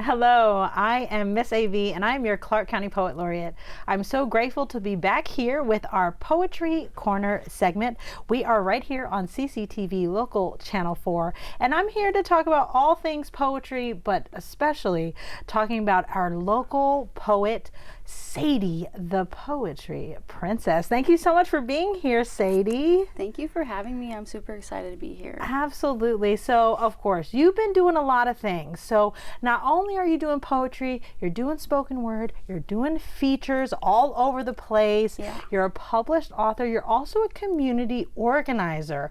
Hello, I am Ms AyeVee and I'm your Clark County Poet Laureate. I'm so grateful to be back here with our Poetry Corner segment. We are right here on CCTV Local Channel 4, and I'm here to talk about all things poetry, but especially talking about our local poet, Sadie the Poetry Princess. Thank you so much for being here, Sadie. Thank you for having me. I'm super excited to be here. Absolutely. So, of course, you've been doing a lot of things. So, not only are you doing poetry, you're doing spoken word, you're doing features all over the place. Yeah. You're a published author. You're also a community organizer.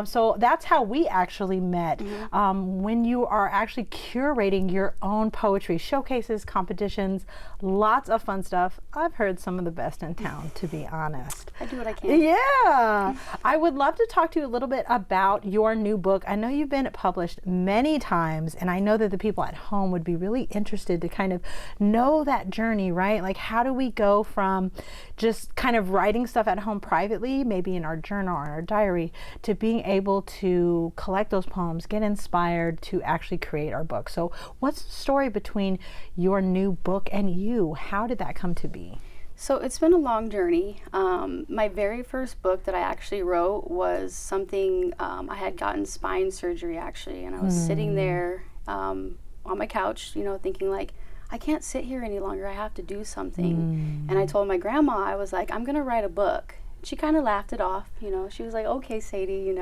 So that's how we actually met, when you are actually curating your own poetry showcases, competitions, lots of fun stuff. I've heard some of the best in town, to be honest. I do what I can. Yeah. I would love to talk to you a little bit about your new book. I know you've been published many times, and I know that the people at home would be really interested to kind of know that journey, right? Like, how do we go from just kind of writing stuff at home privately, maybe in our journal or our diary, to being able to collect those poems, get inspired to actually create our book. So what's the story between your new book and you? How did that come to be? So it's been a long journey. My very first book that I actually wrote was something, I had gotten spine surgery actually, and I was sitting there on my couch, thinking like, I can't sit here any longer. I have to do something. And I told my grandma, I was like, I'm going to write a book. She kind of laughed it off, She was like, okay, Sadie,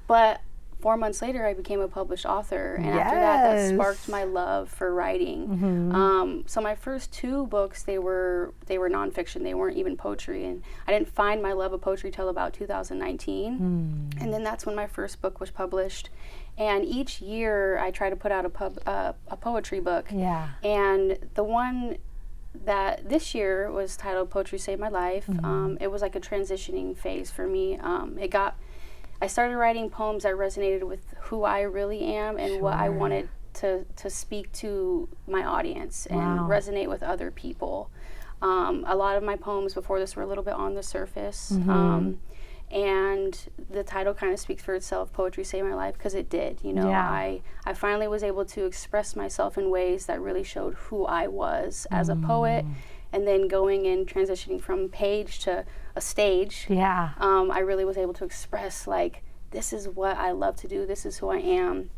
But 4 months later, I became a published author, and after that sparked my love for writing. So my first two books, they were nonfiction. They weren't even poetry, and I didn't find my love of poetry till about 2019, and then that's when my first book was published. And each year, I try to put out a poetry book. Yeah. And the one that this year was titled "Poetry Saved My Life." It was like a transitioning phase for me. I started writing poems that resonated with who I really am and what I wanted to speak to my audience and resonate with other people. A lot of my poems before this were a little bit on the surface. And the title kind of speaks for itself, Poetry Saved My Life, because it did. I finally was able to express myself in ways that really showed who I was as a poet. And then going and transitioning from page to a stage, I really was able to express, like, this is what I love to do, this is who I am,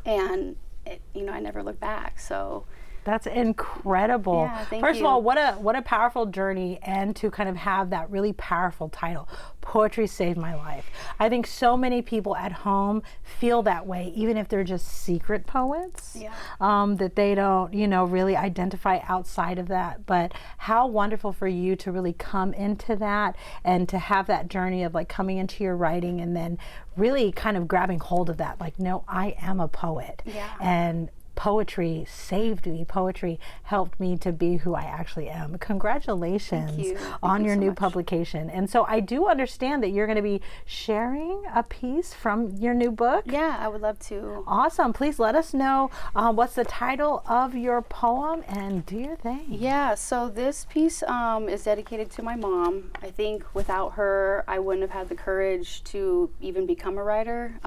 and I never look back. So that's incredible. Yeah, thank First you. of all, what a powerful journey, and to kind of have that really powerful title, Poetry Saved My Life. I think so many people at home feel that way, even if they're just secret poets, that they don't, really identify outside of that. But how wonderful for you to really come into that and to have that journey of like coming into your writing and then really kind of grabbing hold of that. Like, no, I am a poet. Yeah. And poetry saved me. Poetry helped me to be who I actually am. Congratulations on your new publication. And so I do understand that you're going to be sharing a piece from your new book. Yeah, I would love to. Awesome. Please let us know what's the title of your poem, and do your thing. Yeah, so this piece is dedicated to my mom. I think without her, I wouldn't have had the courage to even become a writer.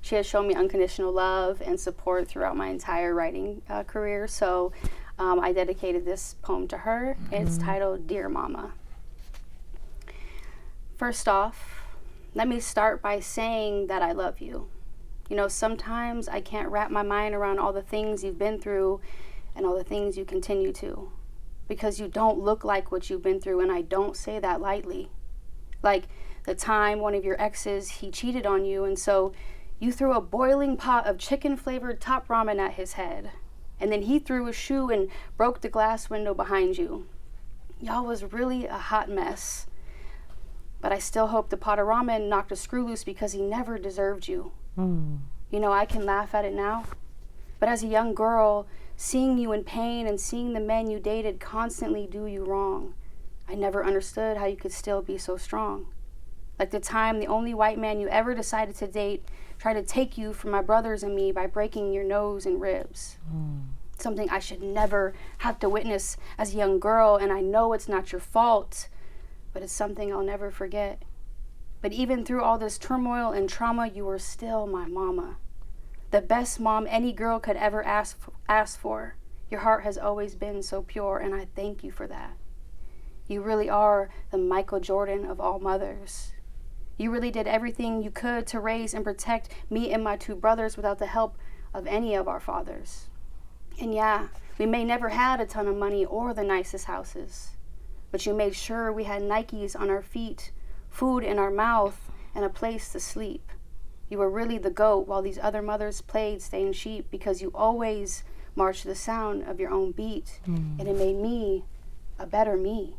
She has shown me unconditional love and support throughout my entire writing career. So I dedicated this poem to her. It's titled Dear Mama. First off, let me start by saying that I love you. Sometimes I can't wrap my mind around all the things you've been through and all the things you continue to, because you don't look like what you've been through, and I don't say that lightly. Like the time one of your exes, he cheated on you, and so you threw a boiling pot of chicken-flavored top ramen at his head. And then he threw a shoe and broke the glass window behind you. Y'all was really a hot mess. But I still hope the pot of ramen knocked a screw loose because he never deserved you. I can laugh at it now. But as a young girl, seeing you in pain and seeing the men you dated constantly do you wrong, I never understood how you could still be so strong. Like the time the only white man you ever decided to date tried to take you from my brothers and me by breaking your nose and ribs. Something I should never have to witness as a young girl, and I know it's not your fault, but it's something I'll never forget. But even through all this turmoil and trauma, you were still my mama. The best mom any girl could ever ask for. Your heart has always been so pure, and I thank you for that. You really are the Michael Jordan of all mothers. You really did everything you could to raise and protect me and my 2 brothers without the help of any of our fathers. And yeah, we may never had a ton of money or the nicest houses, but you made sure we had Nikes on our feet, food in our mouth, and a place to sleep. You were really the GOAT while these other mothers played staying sheep, because you always marched to the sound of your own beat, and it made me a better me.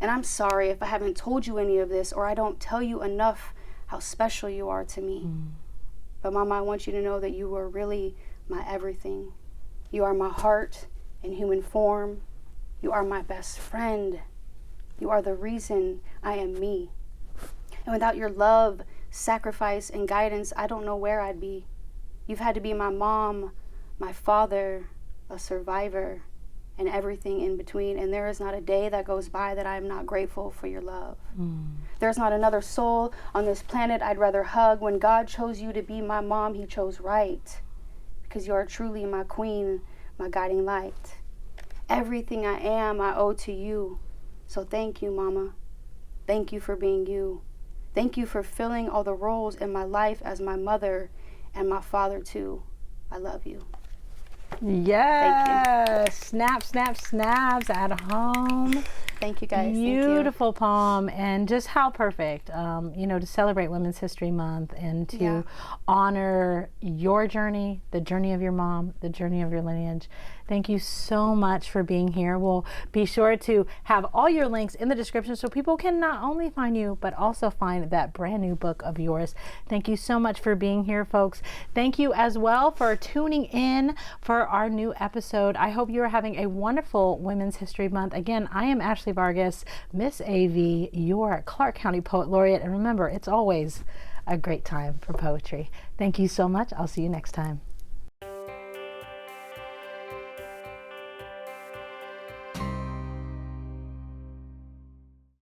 And I'm sorry if I haven't told you any of this, or I don't tell you enough how special you are to me. But Mama, I want you to know that you are really my everything. You are my heart in human form. You are my best friend. You are the reason I am me. And without your love, sacrifice, and guidance, I don't know where I'd be. You've had to be my mom, my father, a survivor, and everything in between. And there is not a day that goes by that I am not grateful for your love. There's not another soul on this planet I'd rather hug. When God chose you to be my mom, he chose right, because you are truly my queen, my guiding light. Everything I am, I owe to you. So thank you, Mama. Thank you for being you. Thank you for filling all the roles in my life as my mother and my father too. I love you. Yes. Snap, snap, snaps at home. Thank you, guys. Beautiful poem, and just how perfect, you know, to celebrate Women's History Month and to honor your journey, the journey of your mom, the journey of your lineage. Thank you so much for being here. We'll be sure to have all your links in the description so people can not only find you, but also find that brand new book of yours. Thank you so much for being here, folks. Thank you as well for tuning in for our new episode. I hope you are having a wonderful Women's History Month. Again, I am Ashley Vargas, Ms AyeVee, your Clark County Poet Laureate. And remember, it's always a great time for poetry. Thank you so much. I'll see you next time.